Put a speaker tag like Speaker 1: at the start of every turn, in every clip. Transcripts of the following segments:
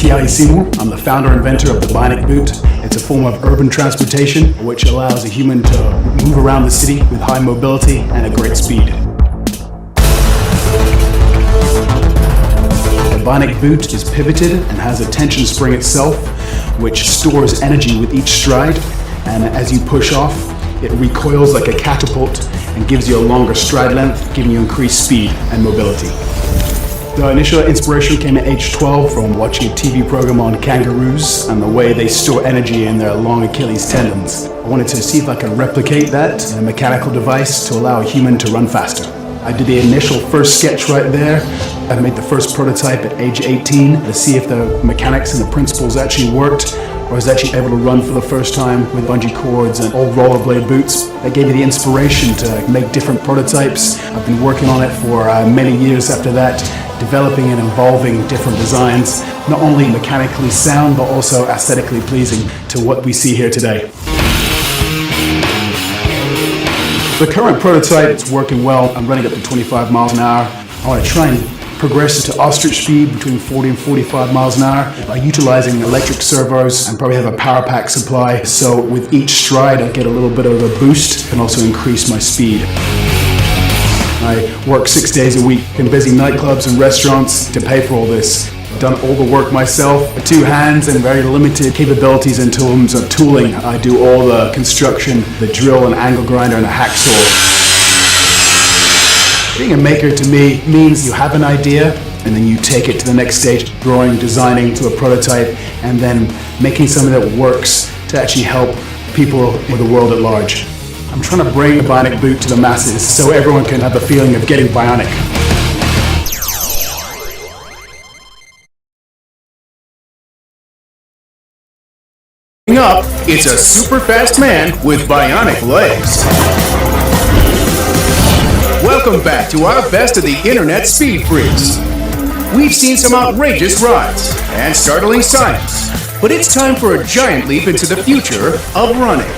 Speaker 1: Kiahi Seymour. I'm the founder and inventor of the BIONIC boot. It's a form of urban transportation which allows a human to move around the city with high mobility and a great speed. The BIONIC boot is pivoted and has a tension spring itself which stores energy with each stride, and as you push off, it recoils like a catapult and gives you a longer stride length, giving you increased speed and mobility. The initial inspiration came at age 12 from watching a TV program on kangaroos and the way they store energy in their long Achilles tendons. I wanted to see if I could replicate that in a mechanical device to allow a human to run faster. I did the initial first sketch right there. I made the first prototype at age 18 to see if the mechanics and the principles actually worked. I was actually able to run for the first time with bungee cords and old rollerblade boots. That gave me the inspiration to make different prototypes. I've been working on it for many years after that, developing and evolving different designs, not only mechanically sound, but also aesthetically pleasing to what we see here today. The current prototype is working well. I'm running up to 25 miles an hour. I want to try and progress it to ostrich speed between 40 and 45 miles an hour by utilizing electric servos and probably have a power pack supply. So with each stride, I get a little bit of a boost and also increase my speed. I work 6 days a week in busy nightclubs and restaurants to pay for all this. I've done all the work myself with 2 hands and very limited capabilities in terms of tooling. I do all the construction, the drill and angle grinder and a hacksaw. Being a maker to me means you have an idea and then you take it to the next stage, drawing, designing to a prototype, and then making something that works to actually help people or the world at large. I'm trying to bring the BIONIC boot to the masses so everyone can have the feeling of getting bionic.
Speaker 2: Coming up, it's a super fast man with bionic legs. Welcome back to our best of the internet speed freaks. We've seen some outrageous rides and startling science, but it's time for a giant leap into the future of running.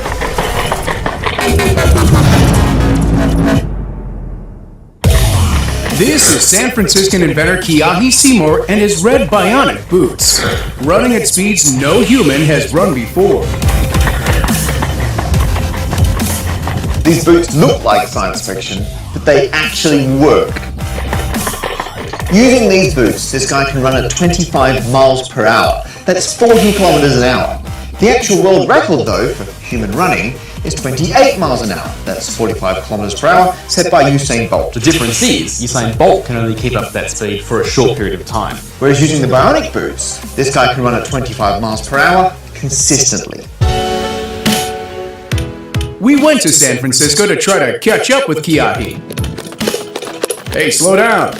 Speaker 2: This is San Franciscan inventor Kiahi Seymour and his red bionic boots, running at speeds no human has run before.
Speaker 3: These boots look like science fiction, but they actually work. Using these boots, this guy can run at 25 miles per hour. That's 40 kilometers an hour. The actual world record, though, for human running is 28 miles an hour. That's 45 kilometers per hour, set by Usain Bolt.
Speaker 4: The difference is, Usain Bolt can only keep up that speed for a short period of time.
Speaker 3: Whereas using the bionic boots, this guy can run at 25 miles per hour consistently.
Speaker 2: We went to San Francisco to try to catch up with Kiahi. Hey, slow down.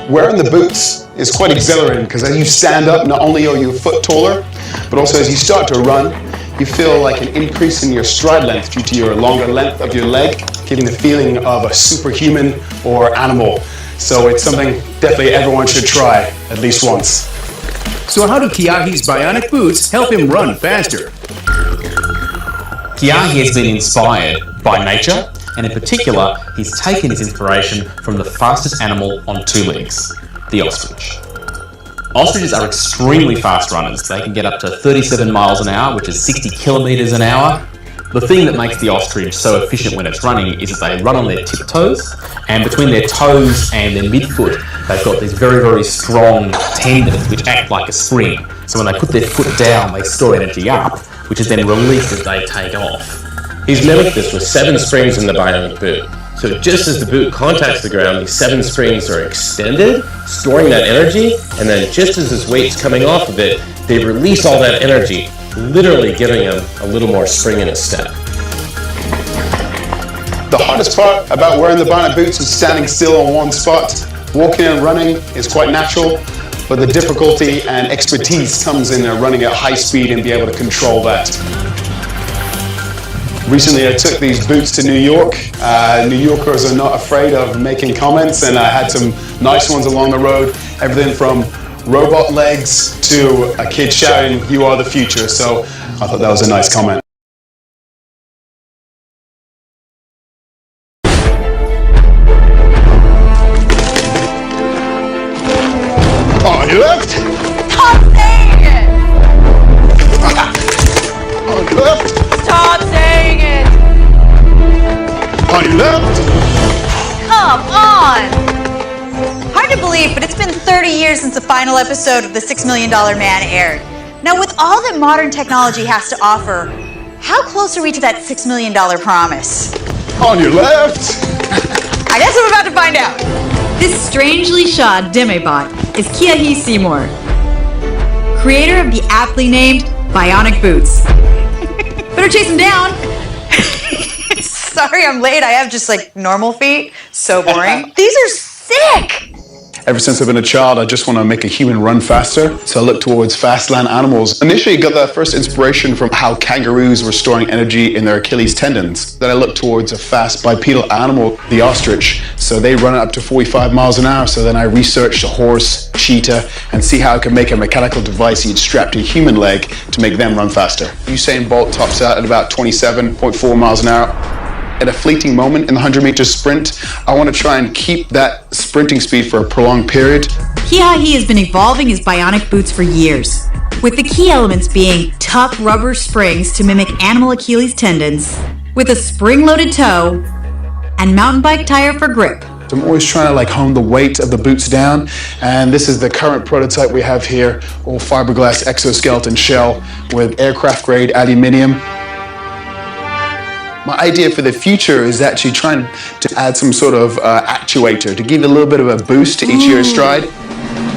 Speaker 1: Wearing the boots is quite exhilarating because as you stand up, not only are you a foot taller, but also as you start to run, you feel like an increase in your stride length due to your longer length of your leg, giving the feeling of a superhuman or animal. So it's something definitely everyone should try at least once.
Speaker 2: So how do Kiahi's bionic boots help him run faster?
Speaker 4: Kiahi has been inspired by nature, and in particular, he's taken his inspiration from the fastest animal on 2 legs, the ostrich. Ostriches are extremely fast runners. They can get up to 37 miles an hour, which is 60 kilometers an hour. The thing that makes the ostrich so efficient when it's running is that they run on their tiptoes, and between their toes and their midfoot, they've got these very, very strong tendons which act like a spring. So when they put their foot down, they store energy up, which is then released as they take off.
Speaker 5: He's mimicked this with 7 springs in the bionic boot. So just as the boot contacts the ground, these 7 springs are extended, storing that energy, and then just as his weight's coming off of it, they release all that energy, literally giving him a little more spring in his step.
Speaker 1: The hardest part about wearing the bionic boots is standing still on one spot. Walking and running is quite natural, but the difficulty and expertise comes in running at high speed and be able to control that. Recently I took these boots to New York. New Yorkers are not afraid of making comments, and I had some nice ones along the road. Everything from robot legs to a kid shouting, "You are the future." So I thought that was a nice comment.
Speaker 6: episode of The $6 Million Man aired. Now, with all that modern technology has to offer, how close are we to that $6 million promise?
Speaker 1: On your left.
Speaker 6: I guess I'm about to find out.
Speaker 7: This strangely shod demibot is Kiahi Seymour, creator of the aptly named BIONIC boots. Better chase him down.
Speaker 6: Sorry I'm late. I have just like normal feet. So boring. These are sick.
Speaker 1: Ever since I've been a child, I just want to make a human run faster, so I look towards fast land animals. Initially, I got that first inspiration from how kangaroos were storing energy in their Achilles tendons. Then I looked towards a fast bipedal animal, the ostrich, so they run up to 45 miles an hour. So then I researched a horse, cheetah, and see how I could make a mechanical device you'd strap to a human leg to make them run faster. Usain Bolt tops out at about 27.4 miles an hour. At a fleeting moment in the 100-meter sprint, I want to try and keep that sprinting speed for a prolonged period.
Speaker 7: Kiahi has been evolving his BIONIC boots for years, with the key elements being tough rubber springs to mimic animal Achilles tendons, with a spring-loaded toe, and mountain bike tire for grip.
Speaker 1: I'm always trying to hone the weight of the boots down, and this is the current prototype we have here, all fiberglass exoskeleton shell with aircraft-grade aluminium. My idea for the future is actually trying to add some sort of actuator to give a little bit of a boost to each of your stride.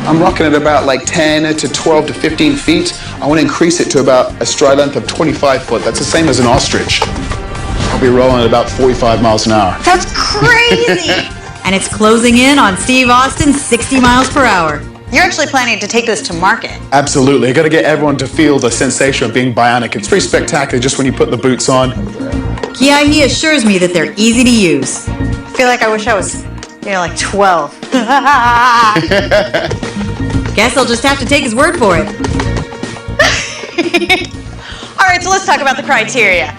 Speaker 1: I'm rocking at about 10 to 12 to 15 feet. I want to increase it to about a stride length of 25 foot. That's the same as an ostrich. I'll be rolling at about 45 miles an hour.
Speaker 6: That's crazy.
Speaker 7: And it's closing in on Steve Austin's 60 miles per hour.
Speaker 6: You're actually planning to take this to market.
Speaker 1: Absolutely. I got to get everyone to feel the sensation of being bionic. It's pretty spectacular just when you put the boots on.
Speaker 7: Kiahi assures me that they're easy to use.
Speaker 6: I feel like I wish I was, 12.
Speaker 7: Guess I'll just have to take his word for it.
Speaker 6: All right, so let's talk about the criteria.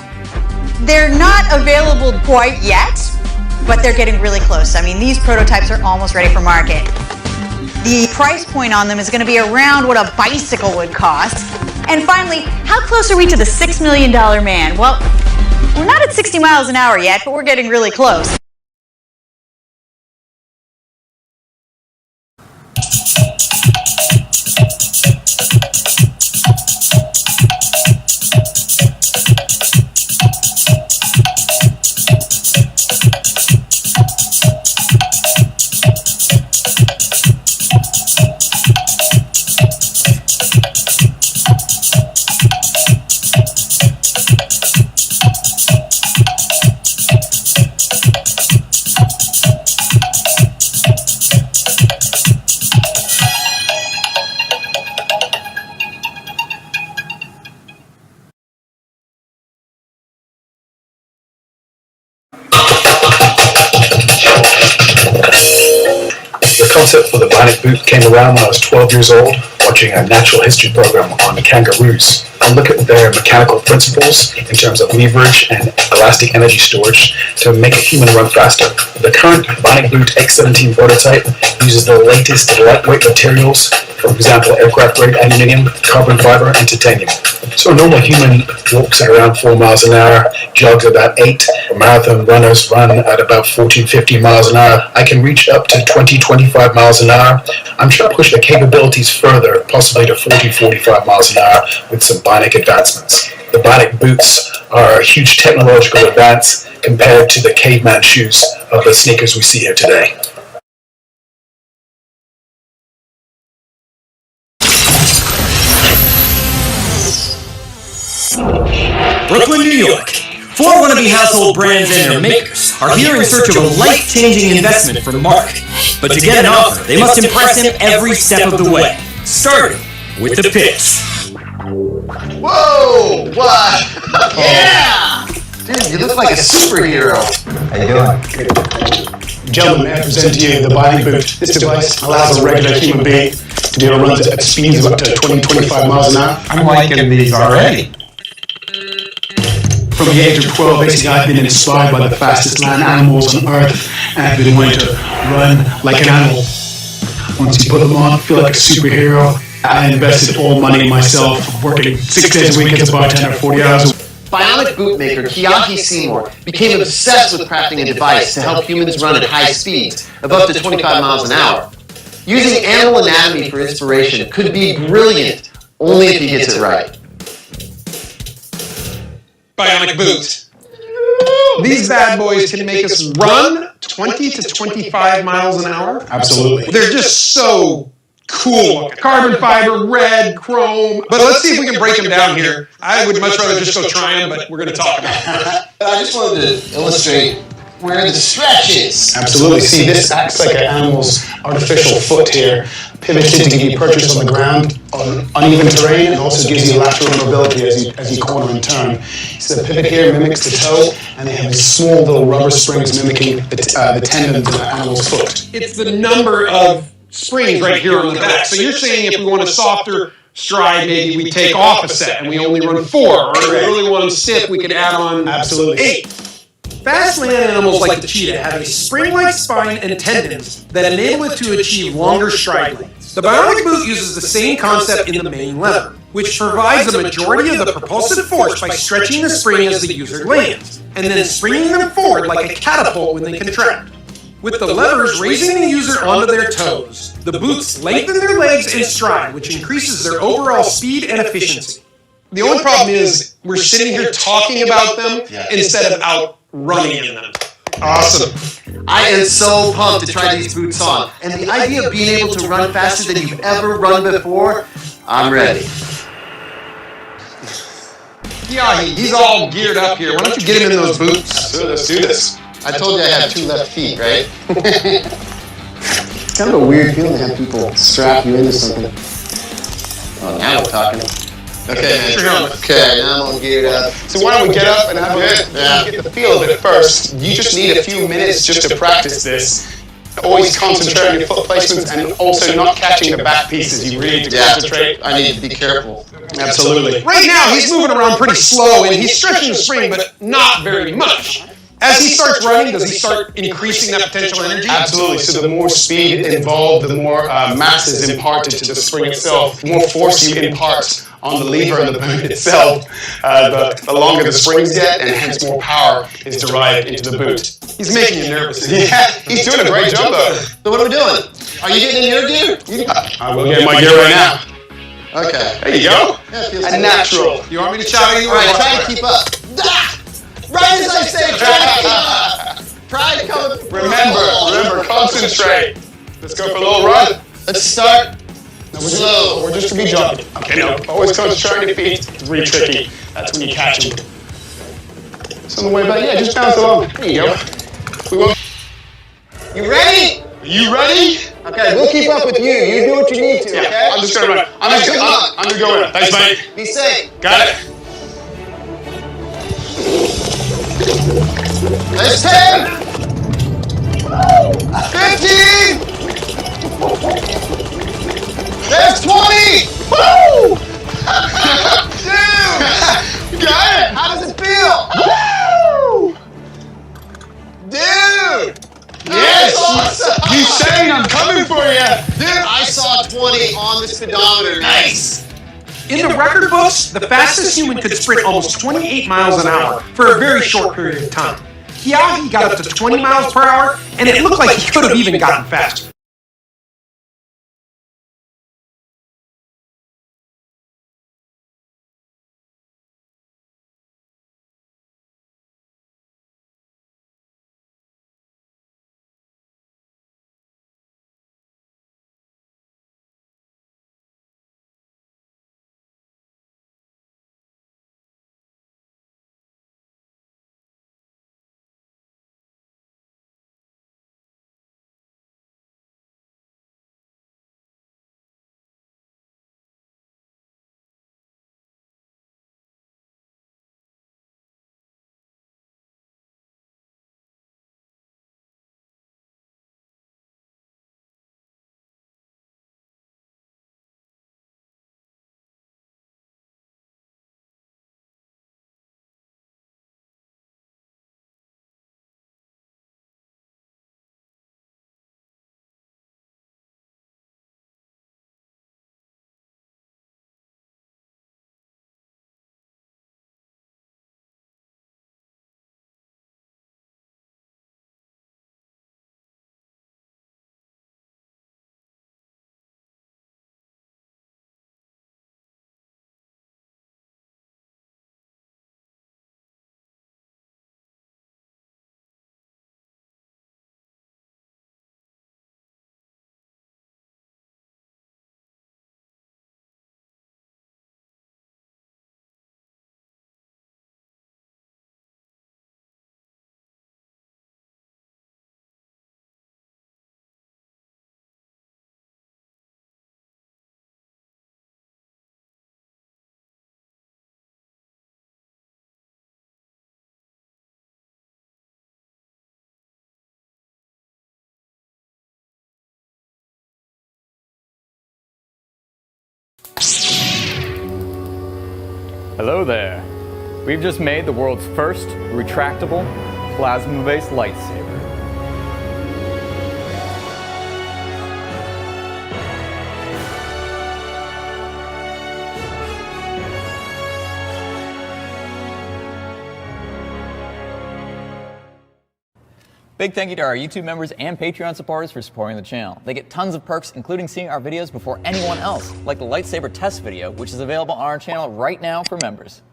Speaker 6: They're not available quite yet, but they're getting really close. I mean, these prototypes are almost ready for market. The price point on them is going to be around what a bicycle would cost. And finally, how close are we to the $6 million man? Well, we're not at 60 miles an hour yet, but we're getting really close.
Speaker 8: The concept for the BIONIC boot came around when I was 12 years old, watching a natural history program on kangaroos. I look at their mechanical principles in terms of leverage and elastic energy storage to make a human run faster. The current BIONIC boot X17 prototype uses the latest lightweight materials, for example, aircraft-grade aluminium, carbon fiber, and titanium. So a normal human walks at around 4 miles an hour, jogs about 8. Marathon runners run at about 14-15 miles an hour. I can reach up to 20-25 miles an hour. I'm trying to push the capabilities further, possibly to 40-45 miles an hour with some BIONIC advancements. The BIONIC boots are a huge technological advance compared to the caveman shoes of the sneakers we see here today.
Speaker 9: Brooklyn, New York. 4 wannabe household brands and their makers are here in search of a life-changing investment from Mark. But to get an offer, they must impress him every step of the way, starting with the pitch.
Speaker 3: Whoa! What? Yeah! Dude, you look like a superhero. How you doing?
Speaker 1: Gentlemen, I present to you the BIONIC boot. This device allows a regular human being to do runs at speeds of up to 20-25 miles an hour.
Speaker 10: I'm liking these already.
Speaker 1: From the age of 12, basically, I've been inspired by the fastest land animals on Earth, and I've been wanting to run like an animal. Once you put them on, feel like a superhero. I invested all money myself, working 6 days a week as a bartender, 40 hours.
Speaker 3: BIONIC bootmaker Kiahi Seymour became obsessed with crafting a device to help humans run at high speeds, of up to 25 miles an hour. Using animal anatomy for inspiration could be brilliant, only if he gets it right.
Speaker 11: Bionic boots. These bad boys can make us run 20 to 25 miles an hour.
Speaker 1: Absolutely.
Speaker 11: They're just so cool. Carbon fiber, red, chrome. But let's see if we can break them down here. I would much rather just go try them, but we're going to talk about it.
Speaker 3: I just wanted to illustrate where the stretch is.
Speaker 1: Absolutely. See, this acts like an animal's artificial foot here, pivoted to give you purchase on the ground on uneven terrain, and also gives you lateral mobility as you corner and turn. So the pivot here mimics the toe, and they have these small little rubber springs mimicking the tendons of the animal's foot.
Speaker 11: It's the number of springs right here on the back. So you're saying if we want a softer stride, maybe we take off a set and we only run 4, or if we really want to stiff, we could add on
Speaker 1: Absolutely.
Speaker 11: 8. Fast land animals like the cheetah have a spring-like spine and tendons that enable it to achieve longer stride lengths. The bionic boot uses the same concept in the main lever, which provides the majority of the propulsive force by stretching the spring as the user lands, and then springing them forward like a catapult when they contract. With the levers raising the user onto their toes, the boots lengthen their legs and stride, which increases their overall speed and efficiency. The only problem is we're sitting here talking about them instead of out running in them. Awesome.
Speaker 3: I am so pumped to try these boots on. And the idea of being able to run faster than you've ever run before, I'm ready.
Speaker 11: Yeah, he's all geared up here. Why don't you get him in those boots?
Speaker 3: Absolutely, let's do this. I told you I have 2 left feet, right? It's kind of a weird feeling to have people strap you into something. Oh, now we're talking. Okay, man. Okay, now I'm all geared up.
Speaker 1: So why don't we get up and have get the feel of it first. You just need a few minutes just to practice this. Always concentrate on your foot placements and also not catching the back pieces. You really need to concentrate.
Speaker 3: I need to be careful.
Speaker 1: Absolutely.
Speaker 11: Right now, he's moving around pretty slow, and he's stretching the spring, but not very much. As he starts running, does he start increasing that potential energy?
Speaker 1: Absolutely. So the more speed involved, the more mass is imparted to the spring itself. The more force you impart on the lever and the boot itself, the longer the springs get, and hence more power is derived into the boot.
Speaker 11: He's making you nervous.
Speaker 1: Yeah, he's doing a great job though.
Speaker 3: So what are we doing? Are you getting in your gear?
Speaker 1: I will get in my gear right now.
Speaker 3: Okay.
Speaker 1: There you go.
Speaker 3: Yeah,
Speaker 1: a natural.
Speaker 11: You want me to shout at you?
Speaker 3: All right, try to keep up. Right as I say, try to keep up. Try to come.
Speaker 1: Remember, concentrate. Let's go for a little run.
Speaker 3: Let's start slow.
Speaker 1: We're just gonna be jumping. Okay, no, always concentrate on your feet. It's really tricky. That's when you catch them. So on the way back, yeah, just bounce along. There you go. We won't.
Speaker 3: You ready?
Speaker 1: You ready?
Speaker 3: Okay, we'll keep up with you. You do what you need to, okay?
Speaker 1: Yeah, I'm just gonna run. I'm gonna go in. Thanks, mate.
Speaker 3: Be safe.
Speaker 1: Got it.
Speaker 3: There's 10. 15. There's 20. Woo! Dude!
Speaker 1: Got it.
Speaker 3: How does it feel? Woo! Dude!
Speaker 1: Yes.
Speaker 3: Awesome.
Speaker 1: You saying I'm coming for you.
Speaker 3: Dude, I saw 20 on the speedometer. Nice.
Speaker 11: In the record books, the fastest human could sprint almost 28 miles an hour for a very short period of time. Yeah, he got up to 20 miles per hour, and it looked like he could have even gotten faster.
Speaker 12: Hello there. We've just made the world's first retractable plasma-based lightsaber.
Speaker 13: Big thank you to our YouTube members and Patreon supporters for supporting the channel. They get tons of perks, including seeing our videos before anyone else, like the lightsaber test video, which is available on our channel right now for members.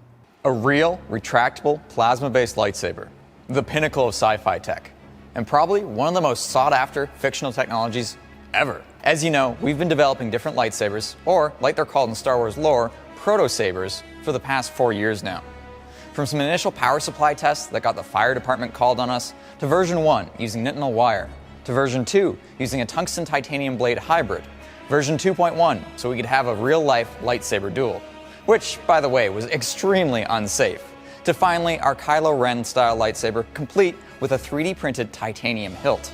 Speaker 13: A real, retractable, plasma-based lightsaber. The pinnacle of sci-fi tech. And probably one of the most sought-after fictional technologies ever. As you know, we've been developing different lightsabers, or, like they're called in Star Wars lore, proto-sabers, for the past 4 years now. From some initial power supply tests that got the fire department called on us, to version 1 using nitinol wire, to version 2 using a tungsten titanium blade hybrid, version 2.1 so we could have a real-life lightsaber duel, which, by the way, was extremely unsafe, to finally our Kylo Ren style lightsaber complete with a 3D printed titanium hilt.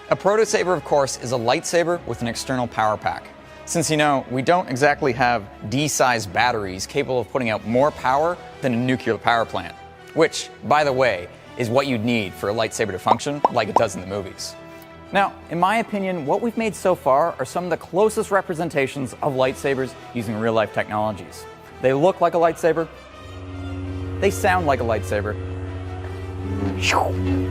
Speaker 13: A proto-saber, of course, is a lightsaber with an external power pack. Since you know, we don't exactly have D-sized batteries capable of putting out more power than a nuclear power plant. Which, by the way, is what you'd need for a lightsaber to function like it does in the movies. Now, in my opinion, what we've made so far are some of the closest representations of lightsabers using real-life technologies. They look like a lightsaber, they sound like a lightsaber,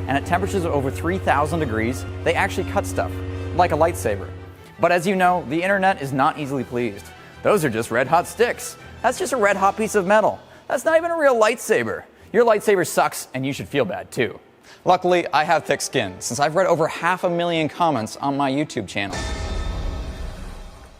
Speaker 13: and at temperatures of over 3,000 degrees, they actually cut stuff, like a lightsaber. But as you know, the internet is not easily pleased. Those are just red hot sticks. That's just a red hot piece of metal. That's not even a real lightsaber. Your lightsaber sucks, and you should feel bad too. Luckily, I have thick skin, since I've read over 500,000 comments on my YouTube channel.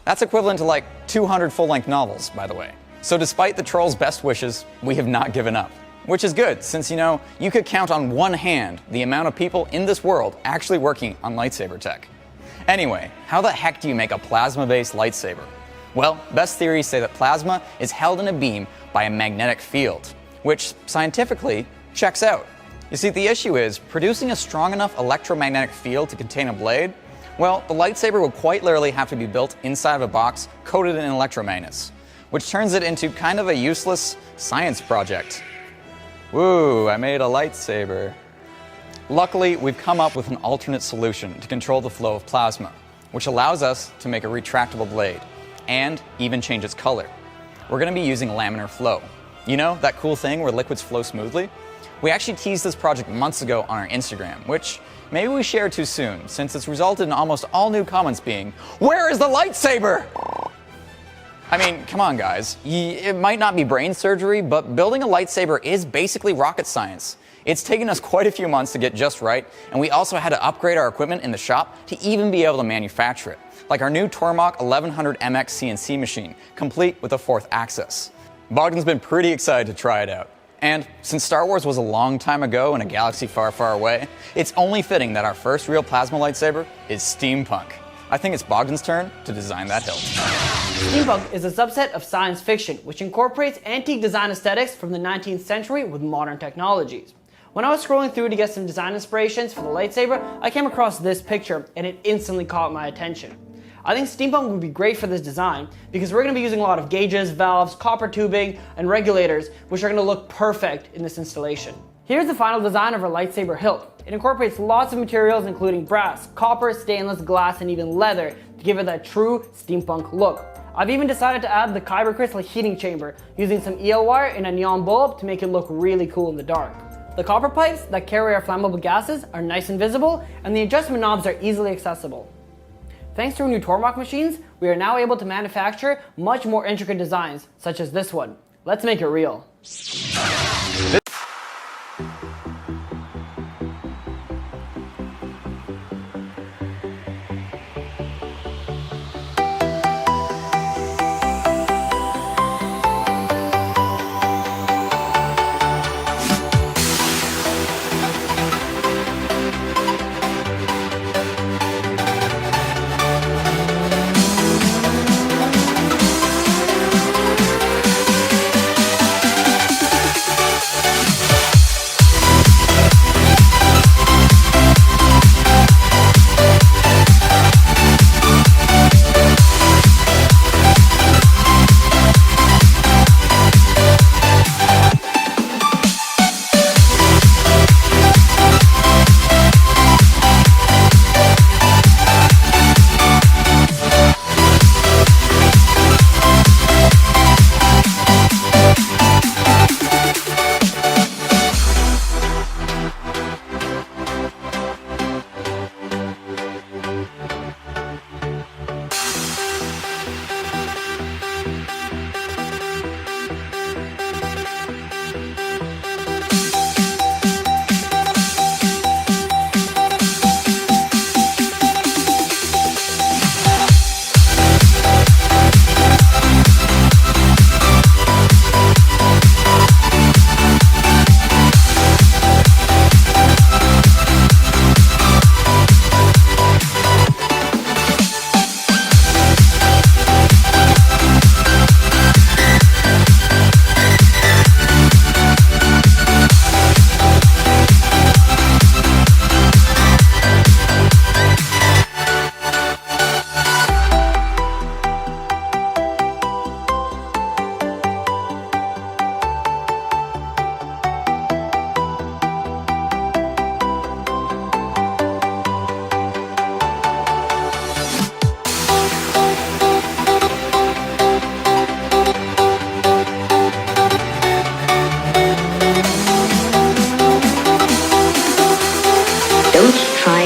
Speaker 13: That's equivalent to like 200 full-length novels, by the way. So despite the trolls' best wishes, we have not given up. Which is good, since you know, you could count on one hand the amount of people in this world actually working on lightsaber tech. Anyway, how the heck do you make a plasma-based lightsaber? Well, best theories say that plasma is held in a beam by a magnetic field, which scientifically checks out. You see, the issue is producing a strong enough electromagnetic field to contain a blade. Well, the lightsaber would quite literally have to be built inside of a box coated in electromagnets, which turns it into kind of a useless science project. Woo, I made a lightsaber. Luckily, we've come up with an alternate solution to control the flow of plasma, which allows us to make a retractable blade, and even change its color. We're going to be using laminar flow. You know, that cool thing where liquids flow smoothly? We actually teased this project months ago on our Instagram, which maybe we shared too soon, since it's resulted in almost all new comments being, "Where is the lightsaber?" I mean, come on guys, it might not be brain surgery, but building a lightsaber is basically rocket science. It's taken us quite a few months to get just right, and we also had to upgrade our equipment in the shop to even be able to manufacture it, like our new Tormach 1100 MX CNC machine, complete with a 4th axis. Bogdan's been pretty excited to try it out. And since Star Wars was a long time ago in a galaxy far, far away, it's only fitting that our first real plasma lightsaber is steampunk. I think it's Bogdan's turn to design that hilt.
Speaker 14: Steampunk is a subset of science fiction, which incorporates antique design aesthetics from the 19th century with modern technologies. When I was scrolling through to get some design inspirations for the lightsaber, I came across this picture and it instantly caught my attention. I think steampunk would be great for this design because we're going to be using a lot of gauges, valves, copper tubing, and regulators, which are going to look perfect in this installation. Here's the final design of our lightsaber hilt. It incorporates lots of materials including brass, copper, stainless, glass, and even leather to give it that true steampunk look. I've even decided to add the kyber crystal heating chamber using some EL wire and a neon bulb to make it look really cool in the dark. The copper pipes that carry our flammable gases are nice and visible, and the adjustment knobs are easily accessible. Thanks to our new Tormach machines, we are now able to manufacture much more intricate designs, such as this one. Let's make it real.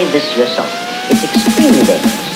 Speaker 15: try this yourself. It's extremely dangerous.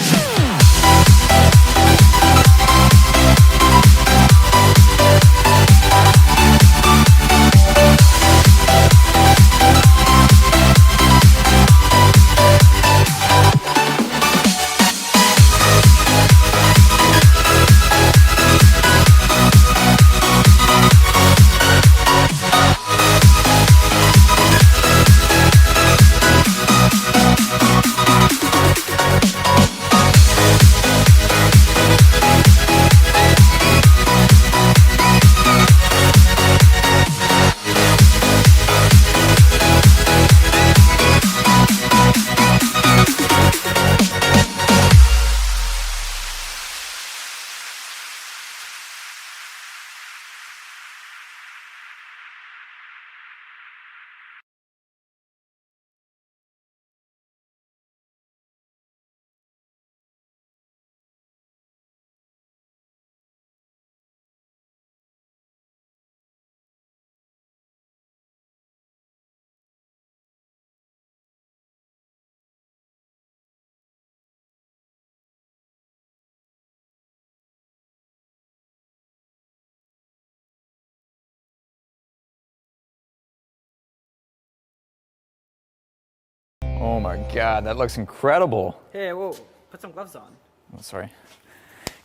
Speaker 13: Oh my god, that looks incredible.
Speaker 14: Hey, whoa, put some gloves on.
Speaker 13: Oh, sorry.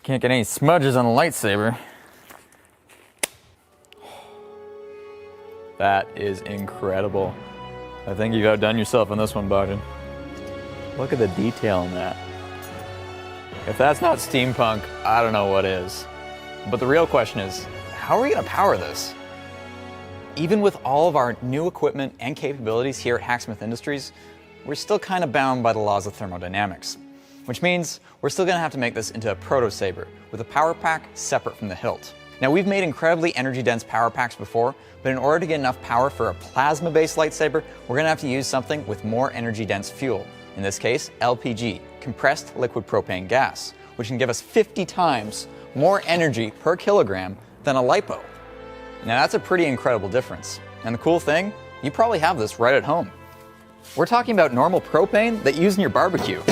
Speaker 13: Can't get any smudges on the lightsaber. That is incredible. I think you've outdone yourself on this one, Bajan. Look at the detail in that. If that's not steampunk, I don't know what is. But the real question is, how are we going to power this? Even with all of our new equipment and capabilities here at Hacksmith Industries, we're still kind of bound by the laws of thermodynamics, which means we're still going to have to make this into a proto-saber with a power pack separate from the hilt. Now, we've made incredibly energy-dense power packs before, but in order to get enough power for a plasma-based lightsaber, we're going to have to use something with more energy-dense fuel. In this case, LPG, compressed liquid propane gas, which can give us 50 times more energy per kilogram than a LiPo. Now, that's a pretty incredible difference. And the cool thing, you probably have this right at home. We're talking about normal propane that you use in your barbecue.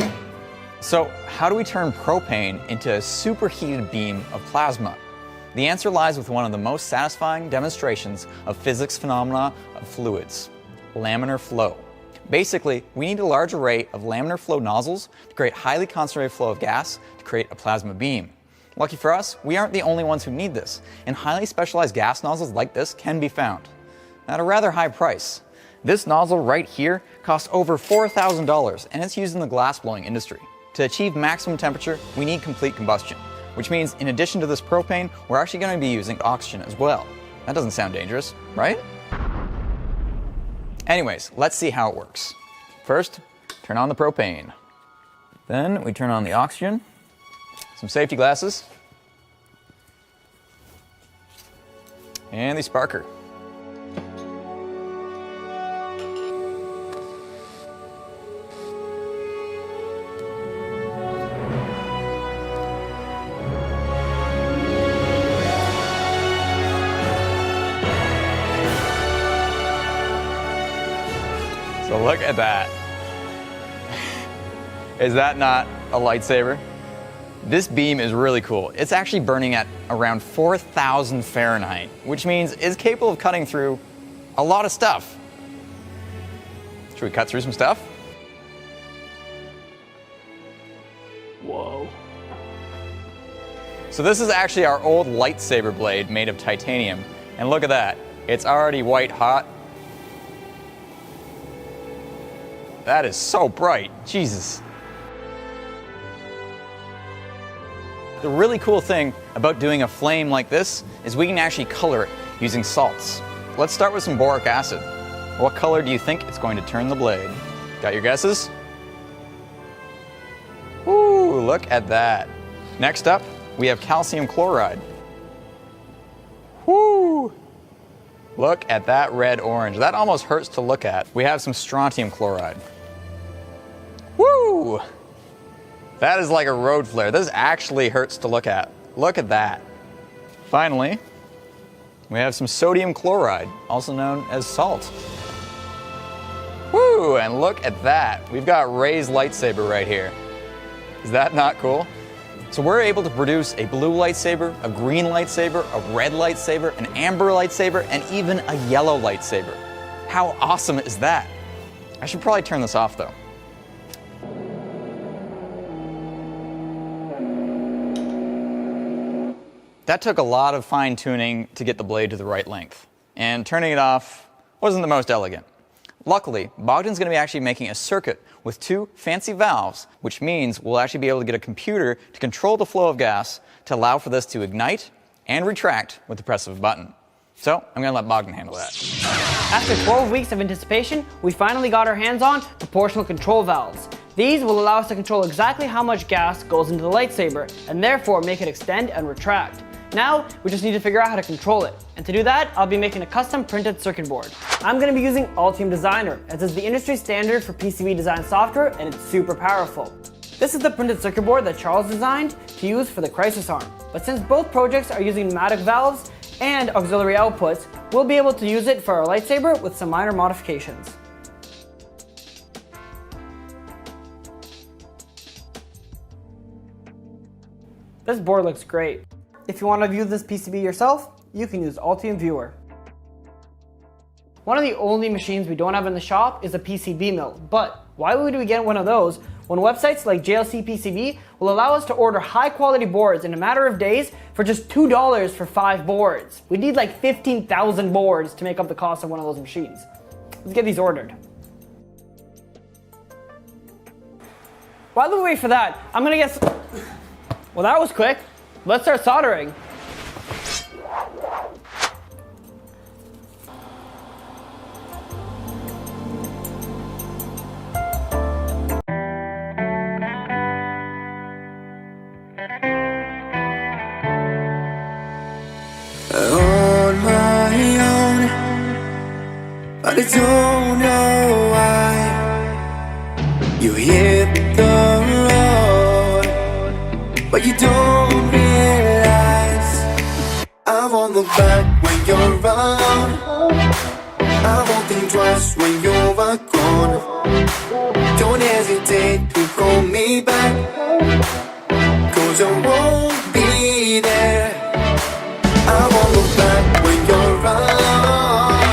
Speaker 13: So how do we turn propane into a superheated beam of plasma? The answer lies with one of the most satisfying demonstrations of physics phenomena of fluids, laminar flow. Basically, we need a large array of laminar flow nozzles to create highly concentrated flow of gas to create a plasma beam. Lucky for us, we aren't the only ones who need this, and highly specialized gas nozzles like this can be found at a rather high price. This nozzle right here costs over $4,000, and it's used in the glassblowing industry. To achieve maximum temperature, we need complete combustion, which means in addition to this propane, we're actually going to be using oxygen as well. That doesn't sound dangerous, right? Anyways, let's see how it works. First, turn on the propane. Then we turn on the oxygen, some safety glasses, and the sparker. So look at that. Is that not a lightsaber? This beam is really cool. It's actually burning at around 4,000 Fahrenheit, which means it's capable of cutting through a lot of stuff. Should we cut through some stuff? Whoa. So this is actually our old lightsaber blade made of titanium. And look at that. It's already white hot. That is so bright. Jesus. The really cool thing about doing a flame like this is we can actually color it using salts. Let's start with some boric acid. What color do you think it's going to turn the blade? Got your guesses? Ooh, look at that. Next up, we have calcium chloride. Woo! Look at that red-orange. That almost hurts to look at. We have some strontium chloride. Woo! That is like a road flare. This actually hurts to look at. Look at that. Finally, we have some sodium chloride, also known as salt. Woo! Ooh, and look at that. We've got Ray's lightsaber right here. Is that not cool? So we're able to produce a blue lightsaber, a green lightsaber, a red lightsaber, an amber lightsaber, and even a yellow lightsaber. How awesome is that? I should probably turn this off though. That took a lot of fine tuning to get the blade to the right length, and turning it off wasn't the most elegant. Luckily, Bogdan's going to be actually making a circuit with 2 fancy valves, which means we'll actually be able to get a computer to control the flow of gas to allow for this to ignite and retract with the press of a button. So I'm going to let Bogdan handle that.
Speaker 14: After 12 weeks of anticipation, we finally got our hands on proportional control valves. These will allow us to control exactly how much gas goes into the lightsaber, and therefore make it extend and retract. Now, we just need to figure out how to control it. And to do that, I'll be making a custom printed circuit board. I'm going to be using Altium Designer, as it's the industry standard for PCB design software, and it's super powerful. This is the printed circuit board that Charles designed to use for the Crisis Arm. But since both projects are using pneumatic valves and auxiliary outputs, we'll be able to use it for our lightsaber with some minor modifications. This board looks great. If you want to view this PCB yourself, you can use Altium Viewer. One of the only machines we don't have in the shop is a PCB mill, but why would we get one of those when websites like JLC PCB will allow us to order high quality boards in a matter of days for just $2 for 5 boards? We need like 15,000 boards to make up the cost of one of those machines. Let's get these ordered. While we wait for that, I'm gonna guess. Well, that was quick. Let's start soldering.
Speaker 16: On my own, but I don't know why you hit the road, but you don't realize I won't look back when you're around. I won't think twice when you're gone. Don't hesitate to call me back, 'cause I won't be there. I won't look back when you're around.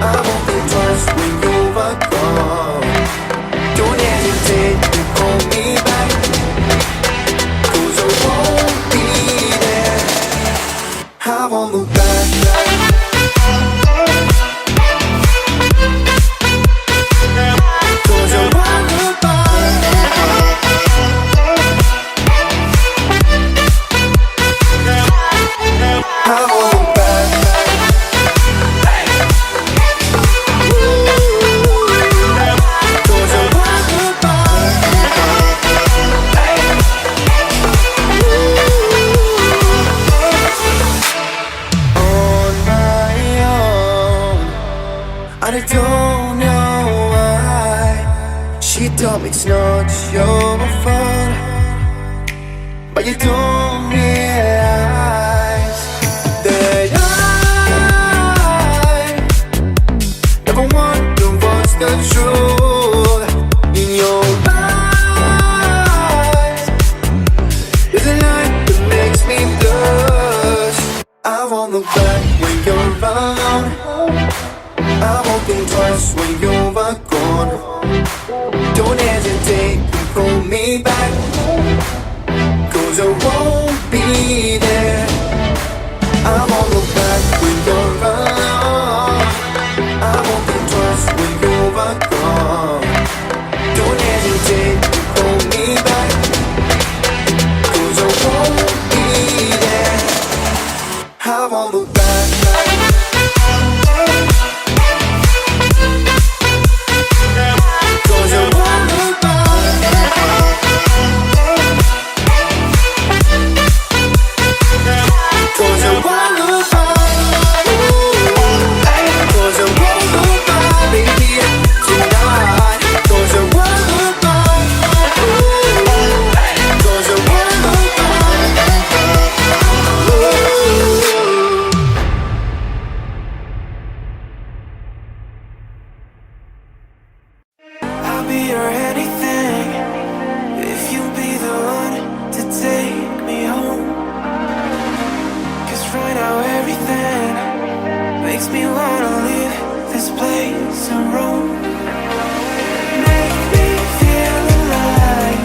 Speaker 16: I won't think twice when you're gone. Don't hesitate to call me back, 'cause I won't be there. I won't look back. 'Cause I won't look back. I won't look back. 'Cause I won't look back. On my own, and I don't know why. She told me it's not your fault, but you don't realize that I never wonder what's the truth in your eyes. There's a light that makes me blush. I won't look back when you're around. I won't think twice when you're gone. Don't hesitate to call me back, 'cause I won't be there. I won't look back when you're around. I won't think twice when you're gone. me or anything, if you'll be the one to take me home. 'Cause right now everything makes me wanna leave this place and roam. Make me feel alive.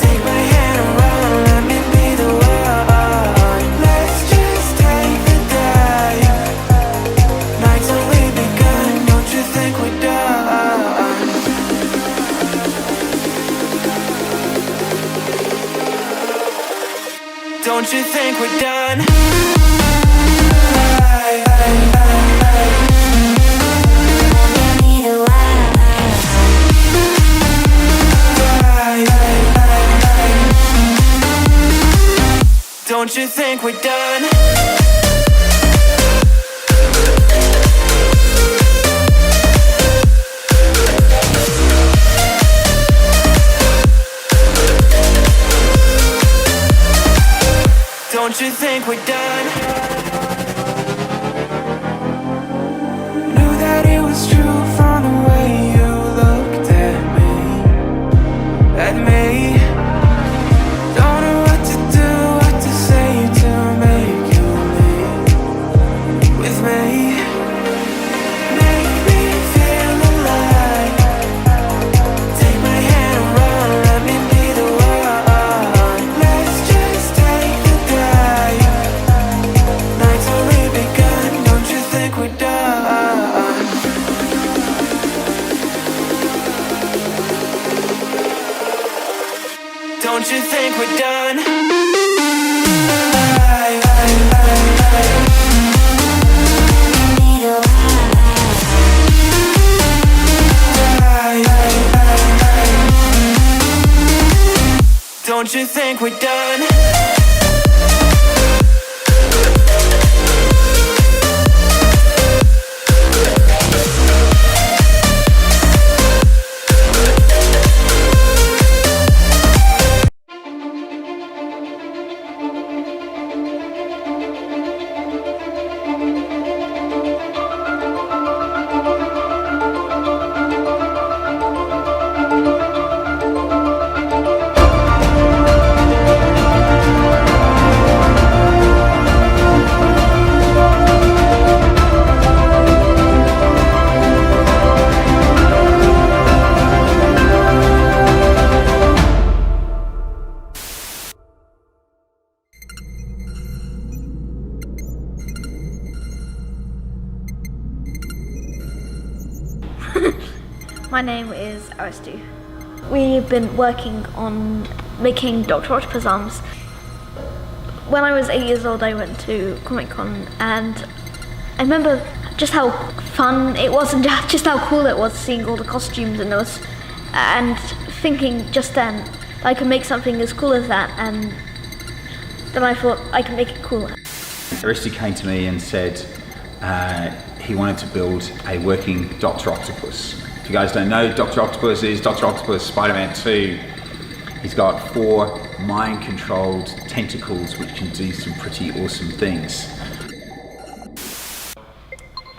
Speaker 16: Take my hand around, let me be the one. Let's just take the dive. Night's only begun, don't you think we're done? Don't you think we're done? Don't you think we're done? Don't you think we're done? Knew that it was true from the way you looked at me. Don't know what to do, what to say to make you leave with me. Make me feel alive. Take my hand around, let me be the one. Let's just take the dive. Night's only begun, don't you think we're done? Don't you think we're done? Don't you think we're done?
Speaker 17: My name is Aristu. We've been working on making Dr. Octopus arms. When I was 8 years old, I went to Comic-Con, and I remember just how fun it was and just how cool it was seeing all the costumes and those, and thinking just then I could make something as cool as that, and then I thought I could make it cooler.
Speaker 18: Aristu came to me and said he wanted to build a working Dr. Octopus. If you guys don't know, Dr. Octopus is Dr. Octopus Spider-Man 2. He's got 4 mind-controlled tentacles which can do some pretty awesome things.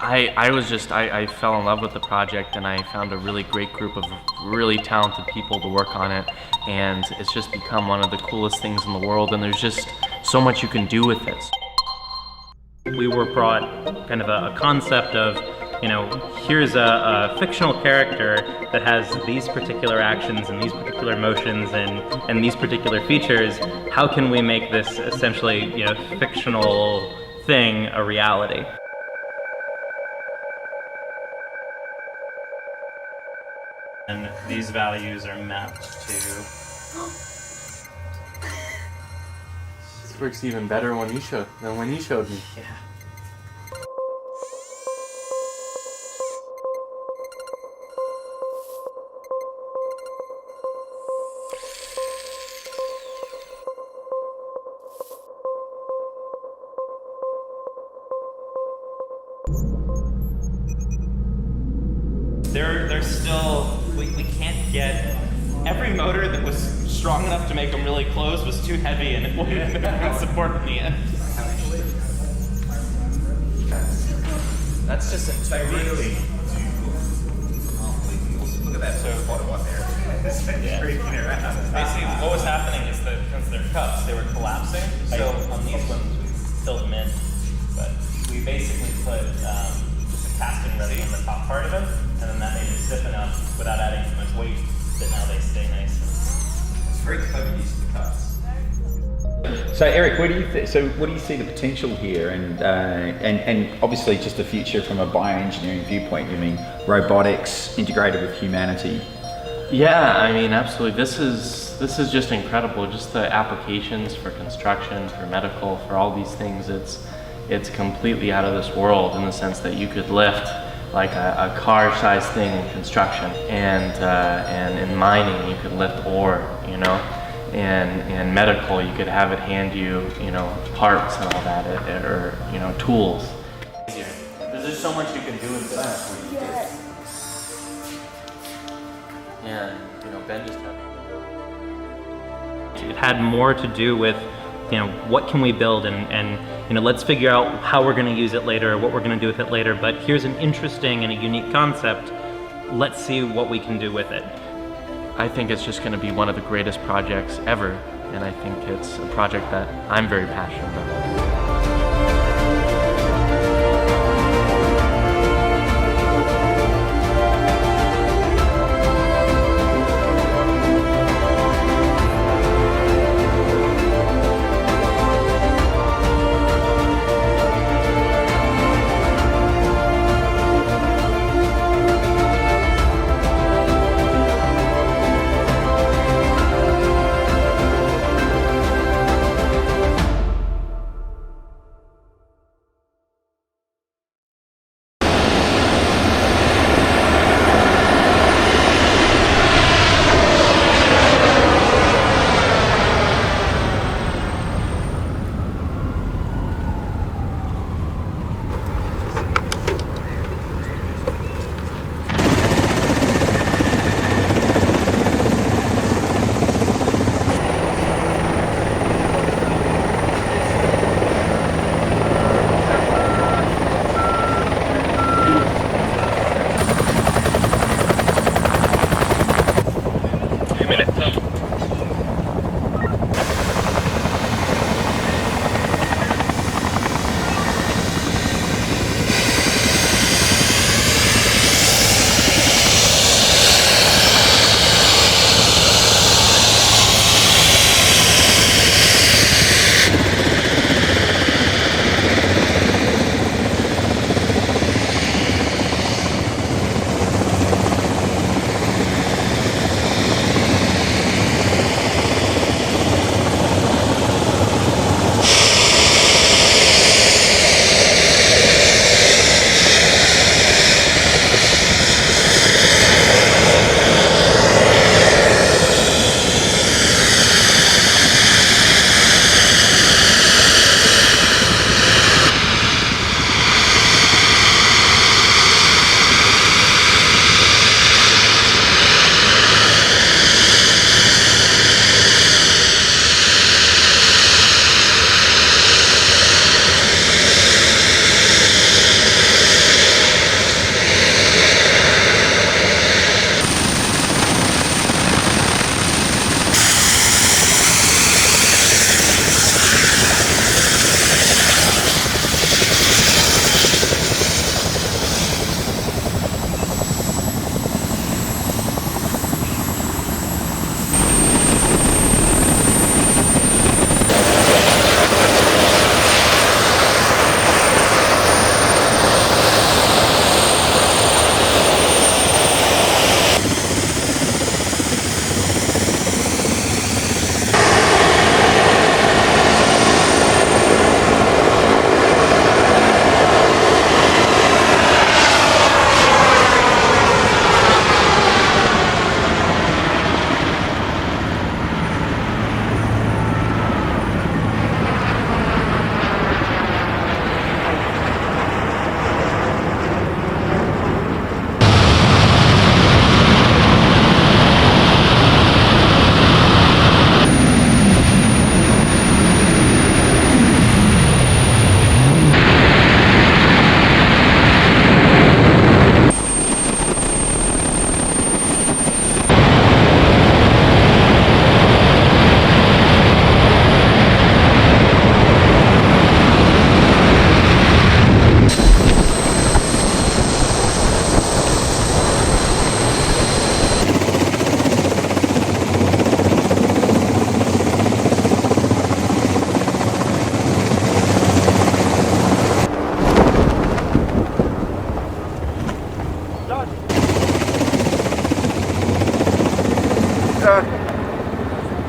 Speaker 19: I fell in love with the project, and I found a really great group of really talented people to work on it, and it's just become one of the coolest things in the world, and there's just so much you can do with it.
Speaker 20: We were brought kind of a concept of, you know, here's a fictional character that has these particular actions and these particular motions and these particular features. How can we make this essentially, you know, fictional thing a reality? And these values are mapped to...
Speaker 19: This works even better than when you showed me.
Speaker 20: Yeah. They're still, we can't get, every motor that was strong enough to make them really close was too heavy and it wouldn't support in the end. That's just a really, look at that. So Basically, what was happening is that since they're cups, they were collapsing. So on these ones, we filled them in, but we basically put just a casting resin on the top part of it, and then that made it stiff enough without adding too much weight that now they stay nice. It's very clever use of the cups.
Speaker 18: So Eric, what do you see the potential here, and obviously just the future from a bioengineering viewpoint? You mean robotics integrated with humanity?
Speaker 19: Yeah, I mean, absolutely. This is just incredible. Just the applications for construction, for medical, for all these things. It's completely out of this world in the sense that you could lift like a car-sized thing in construction, and in mining you could lift ore, you know, and medical you could have it hand you, you know, parts and all that, or you know, tools. There's just so much you can do in business. Yeah, you know, Ben just had.
Speaker 20: It had more to do with, you know, what can we build, and you know, let's figure out how we're going to use it later, what we're going to do with it later. But here's an interesting and a unique concept. Let's see what we can do with it.
Speaker 19: I think it's just going to be one of the greatest projects ever, and I think it's a project that I'm very passionate about.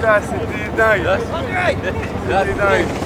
Speaker 21: That's indeed nice. That's indeed nice.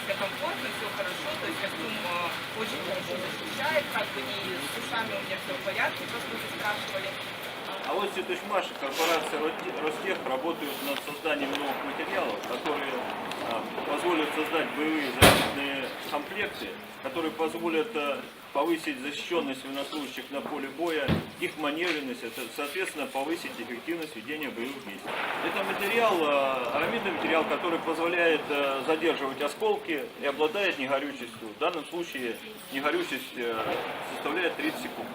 Speaker 2: себя комфортно, все хорошо, то есть костюм очень хорошо защищает, как бы и с ушами у меня все в порядке, просто уже спрашивали.
Speaker 22: А вот Ситушмаш, корпорация Ростех работают над созданием новых материалов, которые позволят создать боевые защитные комплекты, которые позволят повысить защищенность военнослужащих на поле боя, их маневренность, соответственно, повысить эффективность ведения боевых действий. Это материал, арамидный материал, который позволяет задерживать осколки и обладает негорючестью. В данном случае негорючесть составляет 30 секунд.